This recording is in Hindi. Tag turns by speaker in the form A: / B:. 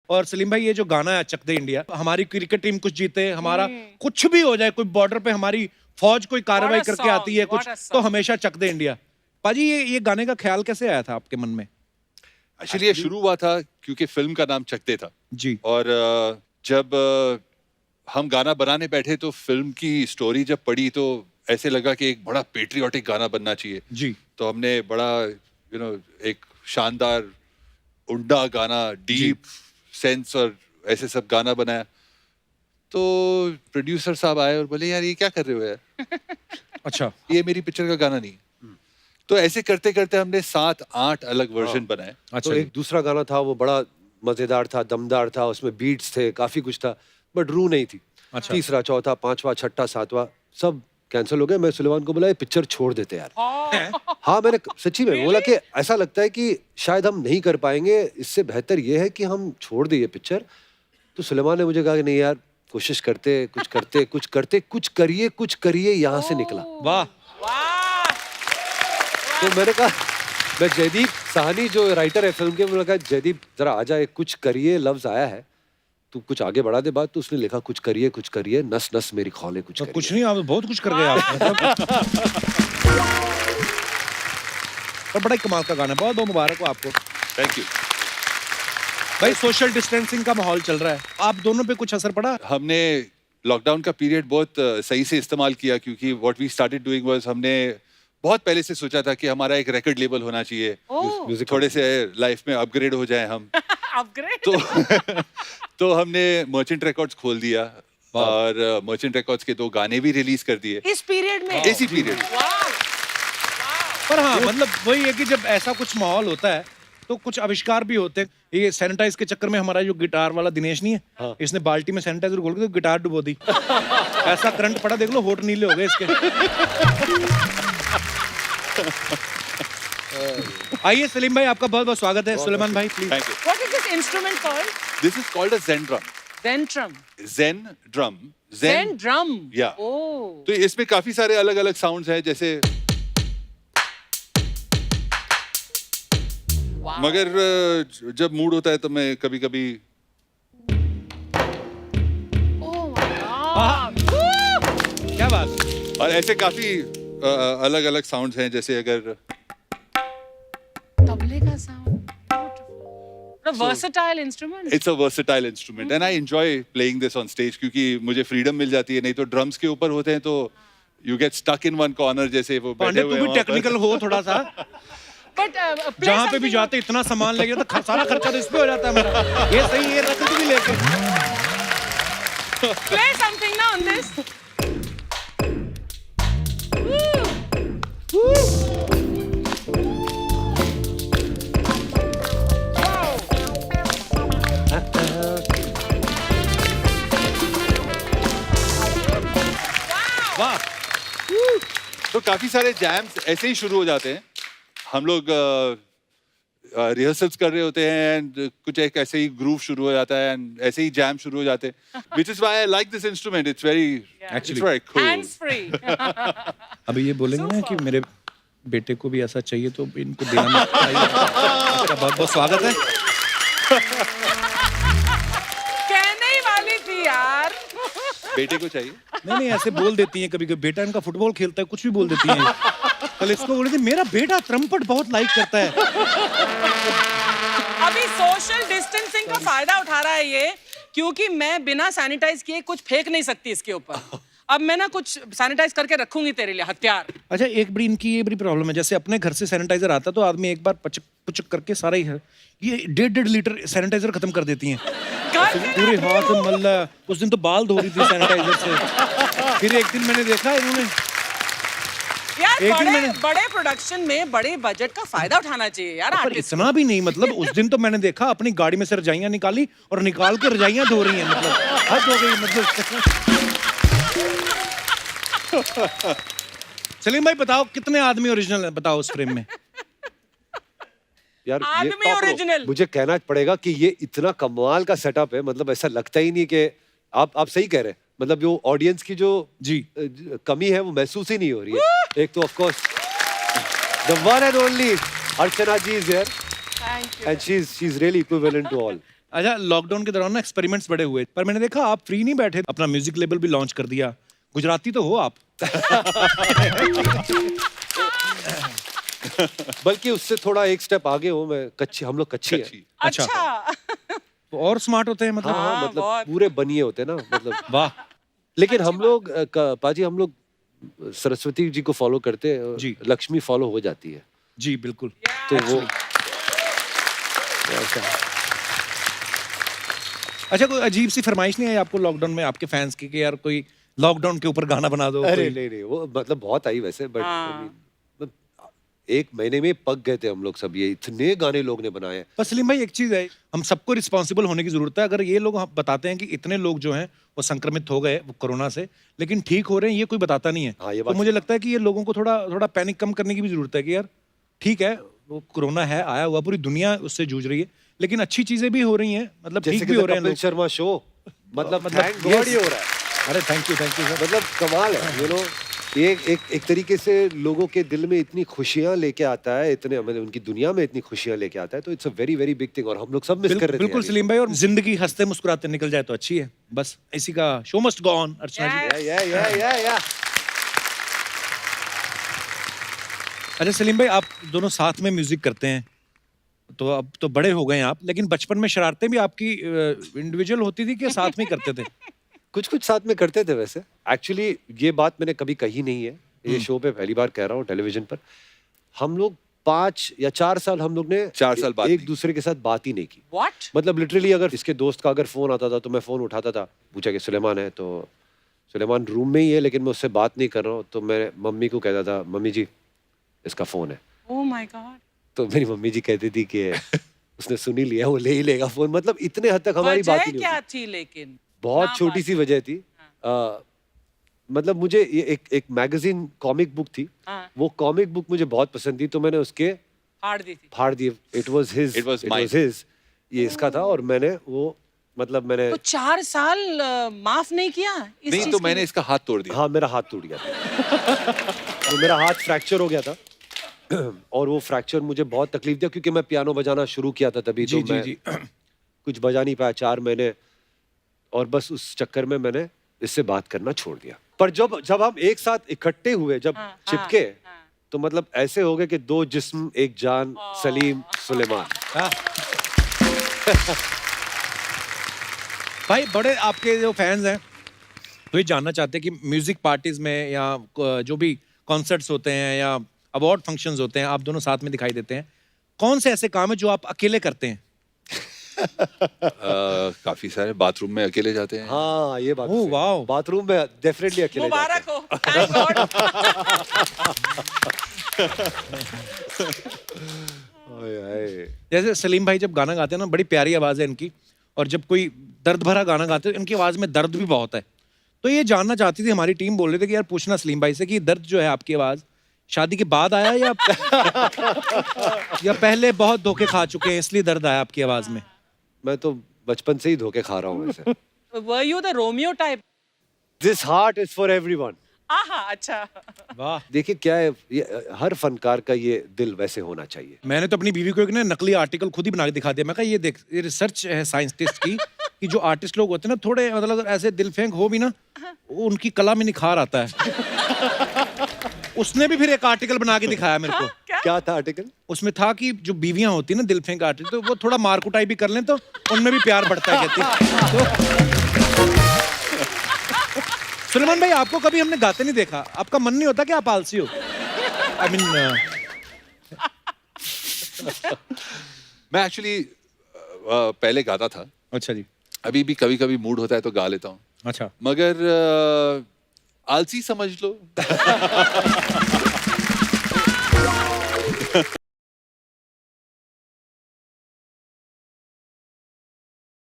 A: और सलीम भाई ये जो गाना है चक दे इंडिया, हमारी क्रिकेट टीम कुछ जीते, हमारा कुछ भी हो जाए, कोई बॉर्डर पे हमारी फौज कोई कार्रवाई करके आती है कुछ, तो हमेशा चक दे इंडिया। पाजी ये गाने का ख्याल कैसे आया था आपके मन में?
B: एक्चुअली ये शुरू हुआ था क्योंकि फिल्म का नाम चक दे था
A: जी।
B: और जब हम गाना बनाने बैठे तो फिल्म की स्टोरी जब पढ़ी तो ऐसे लगा कि एक बड़ा पेट्रियोटिक गाना बनना चाहिए
A: जी।
B: तो हमने बड़ा एक शानदार उड्डा गाना, डीप सेंस और ऐसे सब गाना बनाया। तो प्रोड्यूसर साहब आए और बोले यार ये क्या कर रहे हो यार
A: अच्छा,
B: ये मेरी पिक्चर का गाना नहीं। तो ऐसे करते करते हमने 7-8 अलग वर्जन बनाए।
C: तो एक दूसरा गाना था वो बड़ा मजेदार था, दमदार था, उसमें बीट्स थे, काफी कुछ था, बट रूह नहीं थी।
A: अच्छा।
C: तीसरा, चौथा, पांचवा, छठा, सातवां सब कैंसिल हो गए। मैं सुलेमान को बोला ये पिक्चर छोड़ देते यार। हाँ मैंने सच्ची में बोला कि ऐसा लगता है कि शायद हम नहीं कर पाएंगे, इससे बेहतर ये है कि हम छोड़ दें ये पिक्चर। तो सुलेमान ने मुझे कहा कि नहीं यार कोशिश करते, कुछ करिए, यहाँ से निकला।
A: वाह।
C: तो मैंने कहा, मैं जयदीप साहनी जो राइटर है फिल्म के, मैंने कहा जयदीप जरा आ जाए, कुछ करिए लफ्ज आया है, तू कुछ आगे बढ़ा दे बात। तो उसने लिखा कुछ करिए, नस नस मेरी खौले कुछ करिए।
A: कुछ नहीं, आप बहुत कुछ कर गए आप। और बड़ा ही कमाल का गाना है, बहुत बहुत मुबारक हो आपको।
B: थैंक यू
A: भाई। सोशल डिस्टेंसिंग का माहौल चल रहा है, आप दोनों पे कुछ असर पड़ा?
B: हमने लॉकडाउन का पीरियड बहुत सही से इस्तेमाल किया क्योंकि what we started doing was हमने बहुत पहले से सोचा था कि हमारा एक रिकॉर्ड लेबल होना चाहिए, म्यूजिक थोड़े से लाइफ में अपग्रेड हो जाए हम। अपग्रेड तो हमने मर्चेंट रिकॉर्ड्स खोल दिया और मर्चेंट रिकॉर्ड्स के 2 गाने भी रिलीज कर दिए
D: इस पीरियड में,
B: इसी पीरियड।
A: पर हाँ मतलब वही है कि जब ऐसा कुछ माहौल होता है तो कुछ आविष्कार भी होते हैं। ये सैनिटाइज के चक्कर में हमारा जो गिटार वाला दिनेश नहीं है, इसने बाल्टी में सैनिटाइजर घोल के तो गिटार डुबो दी। ऐसा करंट पड़ा, देख लो होठ नीले हो गए इसके। आइए सलीम भाई, आपका बहुत बहुत स्वागत है। सुलेमान भाई please.
B: Thank you.
D: What is this instrument called?
B: This is called a zen drum।
D: Zen drum.
B: zen
D: drum.
B: या
D: Oh.
B: तो इसमें काफी सारे अलग अलग साउंड्स हैं जैसे
D: Wow.
B: मगर जब मूड होता है तो मैं कभी कभी
D: Oh my God. Woo!
A: क्या बात।
B: और ऐसे काफी अलग अलग साउंड्स हैं जैसे अगर
D: तबले का sound. A versatile instrument.
B: It's a versatile instrument and I enjoy playing this on stage क्योंकि मुझे फ्रीडम मिल जाती है। नहीं तो ड्रम्स के ऊपर होते हैं तो you get stuck in one corner, जैसे वो बैठे
A: पांडे
B: हुए
A: तू
B: हैं
A: भी टेक्निकल हो थोड़ा सा।
D: But play
A: जहाँ पे भी
D: something-
A: जाते इतना सामान ले गया तो सारा खर्चा तो इस पे हो जाता है हमारा। ये सही है, रख भी लेके।
D: Play something now on this.
A: वाह।
B: तो काफी सारे जैम्स ऐसे ही शुरू हो जाते हैं। हम लोग रिहर्सल्स कर रहे होते हैं एंड कुछ एक ऐसे ही ग्रूव शुरू हो जाता है एंड ऐसे ही जैम शुरू हो जाते हैं, which is why I like this instrument. It's very cool.
D: Hands free.
A: अभी ये बोलेंगे ना कि मेरे बेटे को भी ऐसा चाहिए तो इनको देना चाहिए। बहुत बहुत स्वागत है।
D: कहने ही वाली थी यार.
B: बेटे को चाहिए।
A: नहीं ऐसे बोल देती हैं कभी कभी, बेटा इनका फुटबॉल खेलता है, कुछ भी बोल देती हैं। कल इसको बोले थे मेरा बेटा त्रम्पट बहुत लाइक करता है।
D: अभी सोशल डिस्टेंसिंग का फायदा उठा रहा है ये, क्योंकि मैं बिना सैनिटाइज किए कुछ फेंक नहीं सकती इसके ऊपर। अब मैं ना कुछ सैनिटाइज करके रखूंगी तेरे लिए हथियार।
A: अच्छा एक बड़ी इनकी ये बड़ी प्रॉब्लम है, जैसे अपने घर से सैनिटाइजर आता तो आदमी एक बार पचक पुचक करके सारा ही है, ये 1.5 लीटर सैनिटाइजर खत्म कर देती हैं। पूरे हाथ में मल्ला। उस दिन तो बाल धो रही थी सैनिटाइजर से। फिर एक दिन मैंने देखा इन्होंने
D: यार बड़े प्रोडक्शन में बड़े बजट का फायदा उठाना चाहिए यार।
A: पर इतना भी नहीं, मतलब उस दिन तो मैंने देखा अपनी गाड़ी में से रजाइयां निकाली और निकाल के रजाइयां धो रही हैं, मतलब हद हो गई मतलब। सलीम भाई बताओ कितने आदमी ओरिजिनल है, बताओ उस फ्रेम में।
C: यार
D: आदमी ओरिजिनल।
C: मुझे कहना पड़ेगा कि ये इतना कमाल का सेटअप है, मतलब ऐसा लगता ही नहीं कि आप सही कह रहे हैं, मतलब जो ऑडियंस की जो
A: जी
C: कमी है वो महसूस ही नहीं हो रही है। एक तो of course the one and only Archana ji is here
D: Thank you.
C: and she's really equivalent to all.
A: अच्छा, लॉकडाउन के दौरान ना एक्सपेरिमेंट्स बड़े हुए, पर मैंने देखा आप फ्री नहीं बैठे, अपना म्यूजिक लेबल भी लॉन्च कर दिया। गुजराती तो हो आप।
C: बल्कि उससे थोड़ा एक स्टेप आगे हूँ मैं, कच्ची, हम लोग कच्ची है।
B: अच्छी।
A: अच्छा।
D: अच्छा
A: तो और स्मार्ट होते हैं मतलब।
C: हाँ,
D: हाँ,
C: मतलब
D: बहुत।
C: पूरे बनिए होते हैं ना, मतलब।
A: वाह।
C: लेकिन हम लोग पाजी, हम लोग सरस्वती जी को फॉलो करते हैं,
A: जी।
C: लक्ष्मी फॉलो हो जाती है,
A: जी बिल्कुल।
C: तो वो ऐसा।
A: अच्छा, कोई अजीब सी फरमाइश नहीं आई आपको लॉकडाउन में आपके फैंस की कि यार कोई लॉकडाउन के ऊपर गाना बना दो?
C: अरे
A: कोई?
C: नहीं नहीं, वो मतलब बहुत आई वैसे, बट
D: हाँ।
C: एक महीने में पक गए थे हम लोग सब, ये इतने गाने लोग ने बनाए हैं।
A: पर सलीम भाई एक चीज है, हम सबको रिस्पॉन्सिबल होने की जरूरत है। अगर ये लोग बताते हैं कि इतने लोग जो हैं वो संक्रमित हो गए वो कोरोना से, लेकिन ठीक हो रहे हैं, ये कोई बताता नहीं है।
C: हाँ, ये
A: तो
C: बात
A: मुझे लगता है कि ये लोगों को थोड़ा थोड़ा पैनिक कम करने की भी जरूरत है कि यार ठीक है, वो कोरोना है, आया हुआ, पूरी दुनिया उससे जूझ रही है, लेकिन अच्छी चीजें भी हो रही हैं, मतलब
C: जैसे
A: ठीक
C: कि
A: भी हो रहे हैं
C: कपिल
A: लोग।
C: शर्मा शो, मतलब थैंक
A: yes।
C: गॉड ये हो रहा है।
A: अरे थैंक यू सर।
C: मतलब कमाल है, यू नो। ये एक तरीके से लोगों के दिल में इतनी खुशियां लेके आता है, इतने मतलब उनकी दुनिया में इतनी खुशियां लेके आता है, तो it's a very very big thing, और हम लोग सब मिस कर रहे थे
A: बिल्कुल
C: यार ये।
A: सलीम भाई, और जिंदगी हंसते मुस्कुराते निकल जाए तो अच्छी है, बस इसी का शो मस्ट गो ऑन। अर्चना जी।
C: या
A: अच्छा सलीम भाई, आप दोनों साथ में म्यूजिक करते हैं, तो अब तो बड़े हो गए हैं आप, लेकिन बचपन में शरारतें भी आपकी इंडिविजुअल होती थी कि साथ में ही करते थे?
C: कुछ कुछ साथ में करते थे वैसे। एक्चुअली ये बात मैंने कभी कही नहीं है, ये शो पे पहली बार कह रहा हूँ, टेलीविजन पर। हम लोग 5 या 4 साल हम लोग ने
B: 4 साल बात
C: एक
B: नहीं।
C: दूसरे के साथ बात ही नहीं की।
D: व्हाट?
C: मतलब लिटरली अगर इसके दोस्त का अगर फोन आता था तो मैं फोन उठाता था, पूछा कि सुलेमान है, तो सुलेमान रूम में ही है लेकिन मैं उससे बात नहीं कर रहा हूँ, तो मैं मम्मी को कहता था, मम्मी जी इसका फोन है।
D: Oh my God.
C: तो मेरी मम्मी जी कहती थी कि उसने सुन ही लिया, वो ले ही लेगा फोन। मतलब इतने हद तक हमारी बात ही
D: वजह
C: नहीं
D: क्या
C: होती।
D: थी लेकिन?
C: बहुत
D: ना
C: छोटी
D: बात।
C: सी वजह थी। मतलब मुझे ये एक मैगजीन कॉमिक बुक थी,
D: हाँ।
C: वो कॉमिक बुक मुझे बहुत पसंद थी, तो मैंने उसके
D: फाड़ दी थी।
C: फाड़ दिए। इट वाज हिज, ये इसका था, और मैंने वो मतलब मैंने
D: तो 4 साल माफ नहीं किया इस
B: नहीं
D: चीज
B: तो
D: के
B: मैंने
D: लिए?
B: इसका हाथ तोड़ दिया।
C: हाँ, मेरा हाथ टूट गया था। तो मेरा हाथ फ्रैक्चर हो गया था। और वो फ्रैक्चर मुझे बहुत तकलीफ दिया, क्योंकि मैं पियानो बजाना शुरू किया था तभी।
A: जी
C: तो
A: जी
C: मैं
A: जी।
C: कुछ बजा नहीं पाया 4 महीने, और बस उस चक्कर में मैंने इससे बात करना छोड़ दिया। पर जब हम एक साथ इकट्ठे हुए, जब
D: हाँ,
C: चिपके,
D: हाँ।
C: तो मतलब ऐसे हो गए कि 2 जिस्म एक जान, सलीम सुलेमान।
A: हाँ। भाई बड़े आपके जो फैंस हैं तो ये जानना चाहते हैं कि म्यूजिक पार्टीज में या जो भी कॉन्सर्ट्स होते हैं या अवार्ड फंक्शंस होते हैं, आप दोनों साथ में दिखाई देते हैं, कौन से ऐसे काम है जो आप अकेले करते हैं?
B: काफी सारे बाथरूम में अकेले जाते हैं।
C: हाँ, ये बात
A: ओह,
C: सही।
A: वाओ।
C: बाथरूम में डेफिनेटली अकेले
D: मुबारक
C: जाते
D: हो, थैंक गॉड।
C: हैं। ओए हाय।
A: जैसे सलीम भाई जब गाना गाते हैं ना, बड़ी प्यारी आवाज है इनकी, और जब कोई दर्द भरा गाना गाते हैं इनकी आवाज में दर्द भी बहुत है। तो ये जानना चाहती थी, हमारी टीम बोल रही थी कि यार पूछना सलीम भाई से कि ये दर्द जो है आपकी आवाज शादी के बाद आया या या पहले बहुत धोखे खा चुके हैं इसलिए दर्द आया आपकी आवाज में?
C: मैं तो बचपन से ही धोखे खा रहा हूँ वैसे।
D: Were you the Romeo type?
C: This heart is for everyone.
D: आहा, अच्छा।
A: वाह।
C: देखिए क्या है, ये हर फनकार का ये दिल वैसे होना चाहिए।
A: मैंने तो अपनी बीवी को एक ना नकली आर्टिकल खुद ही बना के दिखा दिया। मैं कहा ये देख, ये रिसर्च है साइंटिस्ट की कि जो आर्टिस्ट लोग होते हैं ना, थोड़े मतलब अगर ऐसे दिल फेंक हो भी ना, वो उनकी कला में निखार आता है। उसने भी फिर एक आर्टिकल बना के दिखाया मेरे को।
C: क्या था आर्टिकल? उसमें
A: था कि जो बीवियां होती है ना दिल फेंक आर्टिस्ट, तो वो थोड़ा मार कुटाई भी कर लें तो उनमें भी प्यार बढ़ता है कहती। तो सुलेमान भाई, आपको कभी हमने गाते नहीं देखा, आपका मन नहीं होता कि आप आलसी हो? आई मीन
B: मैं एक्चुअली पहले गाता था,
A: अच्छा जी।
B: अभी भी कभी कभी मूड होता है तो गा लेता हूँ,
A: अच्छा।
B: मगर आलसी समझ लो।